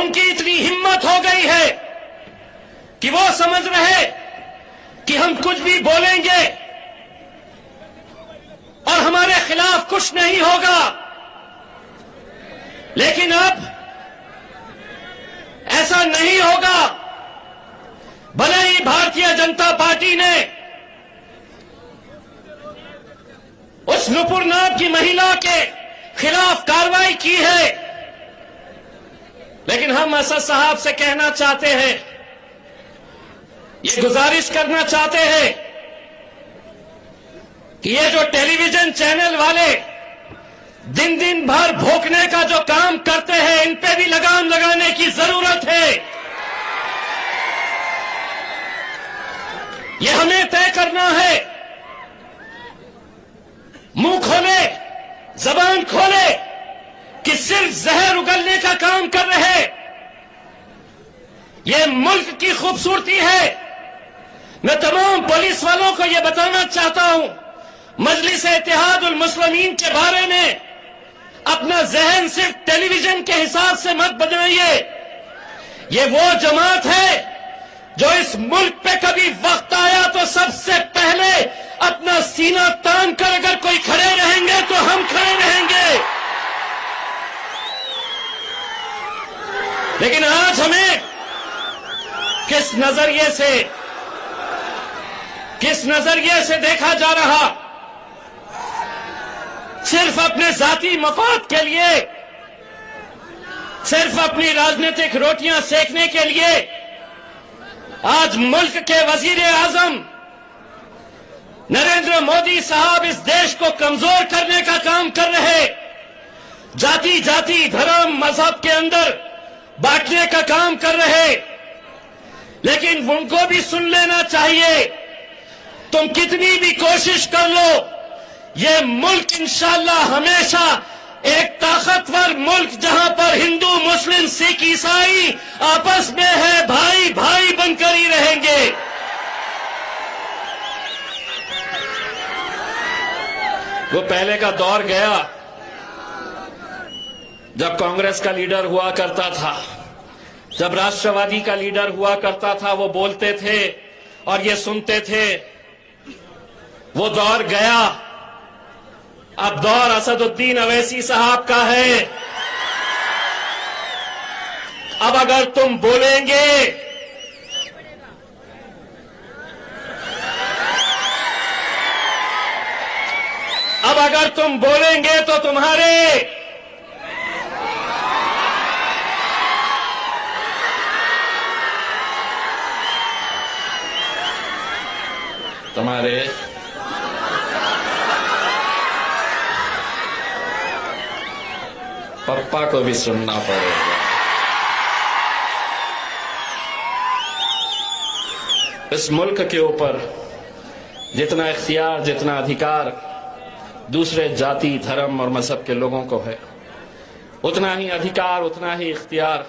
उनकी इतनी हिम्मत हो गई है कि वो समझ रहे कि हम कुछ भी बोलेंगे और हमारे खिलाफ कुछ नहीं होगा। लेकिन अब ऐसा नहीं होगा। भले ही भारतीय जनता पार्टी ने उस नुपुर नाम की महिला के खिलाफ कार्रवाई की है, लेकिन हम असद साहब से कहना चाहते हैं, ये गुजारिश करना चाहते हैं कि ये जो टेलीविजन चैनल वाले दिन दिन भर भोंकने का जो काम करते हैं, इन पे भी लगाम लगाने की जरूरत है। ये हमें तय करना है। मुंह खोले, जबान खोले कि सिर्फ जहर उगलने का काम कर रहे। ये मुल्क की खूबसूरती है। मैं तमाम पुलिस वालों को यह बताना चाहता हूं, मजलिस इत्तेहाद उल मुस्लिमीन के बारे में अपना जहन सिर्फ टेलीविजन के हिसाब से मत बनाइए। ये वो जमात है जो इस मुल्क पे कभी वक्त आया तो सबसे पहले अपना सीना तान कर अगर कोई खड़े रहेंगे तो हम खड़े रहेंगे। लेकिन आज हमें किस नजरिए से देखा जा रहा, सिर्फ अपने जाती मफाद के लिए, सिर्फ अपनी राजनीतिक रोटियां सेकने के लिए आज मुल्क के वजीर आजम नरेंद्र मोदी साहब इस देश को कमजोर करने का काम कर रहे, जाति जाति धर्म मजहब के अंदर बांटने का काम कर रहे। लेकिन उनको भी सुन लेना चाहिए, तुम कितनी भी कोशिश कर लो, ये मुल्क इंशाअल्लाह हमेशा एक ताकतवर मुल्क, जहां पर हिंदू मुस्लिम सिख ईसाई आपस में है, भाई भाई बनकर ही रहेंगे। वो पहले का दौर गया जब कांग्रेस का लीडर हुआ करता था, जब राष्ट्रवादी का लीडर हुआ करता था, वो बोलते थे और ये सुनते थे। वो दौर गया। अब दौर असदुद्दीन अवैसी साहब का है। अब अगर तुम बोलेंगे, अब अगर तुम बोलेंगे तो तुम्हारे पप्पा को भी सुनना पड़ेगा। इस मुल्क के ऊपर जितना इख्तियार, जितना अधिकार दूसरे जाति धर्म और मजहब के लोगों को है, उतना ही अधिकार, उतना ही इख्तियार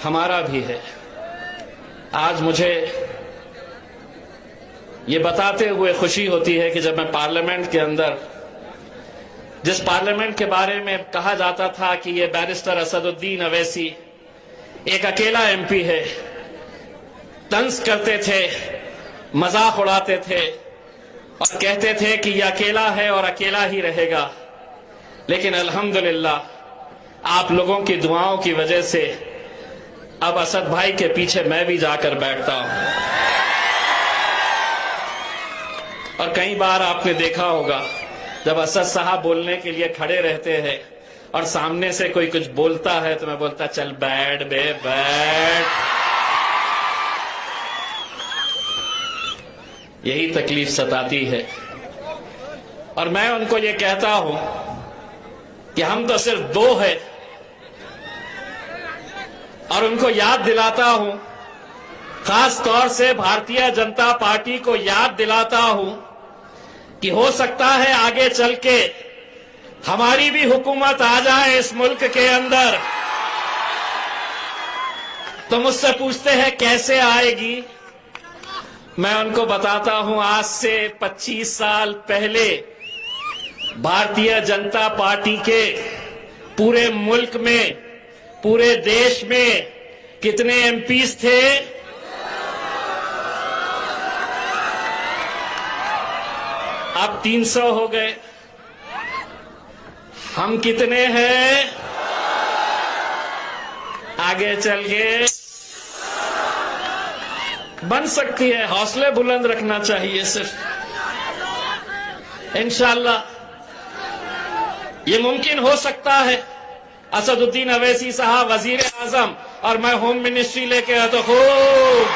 हमारा भी है। आज मुझे ये बताते हुए खुशी होती है कि जब मैं पार्लियामेंट के अंदर, जिस पार्लियामेंट के बारे में कहा जाता था कि ये बैरिस्टर असदुद्दीन अवैसी एक अकेला एमपी है, तंज करते थे, मजाक उड़ाते थे और कहते थे कि ये अकेला है और अकेला ही रहेगा। लेकिन अल्हम्दुलिल्लाह आप लोगों की दुआओं की वजह से अब असद भाई के पीछे मैं भी जाकर बैठता हूं। और कई बार आपने देखा होगा जब असद साहब बोलने के लिए खड़े रहते हैं और सामने से कोई कुछ बोलता है तो मैं बोलता, चल बैठ बे बैठ। यही तकलीफ सताती है। और मैं उनको ये कहता हूं कि हम तो सिर्फ दो हैं, और उनको याद दिलाता हूं, खास तौर से भारतीय जनता पार्टी को याद दिलाता हूं कि हो सकता है आगे चल के हमारी भी हुकूमत आ जाए इस मुल्क के अंदर। तो मुझसे पूछते हैं कैसे आएगी। मैं उनको बताता हूं, आज से 25 साल पहले भारतीय जनता पार्टी के पूरे मुल्क में पूरे देश में कितने एमपीज थे? अब 300 हो गए। हम कितने हैं? आगे चल के बन सकती है। हौसले बुलंद रखना चाहिए सिर्फ। इंशाअल्लाह ये मुमकिन हो सकता है। असदुद्दीन अवैसी साहब वजीर आजम और मैं होम मिनिस्ट्री लेके आया तो खूब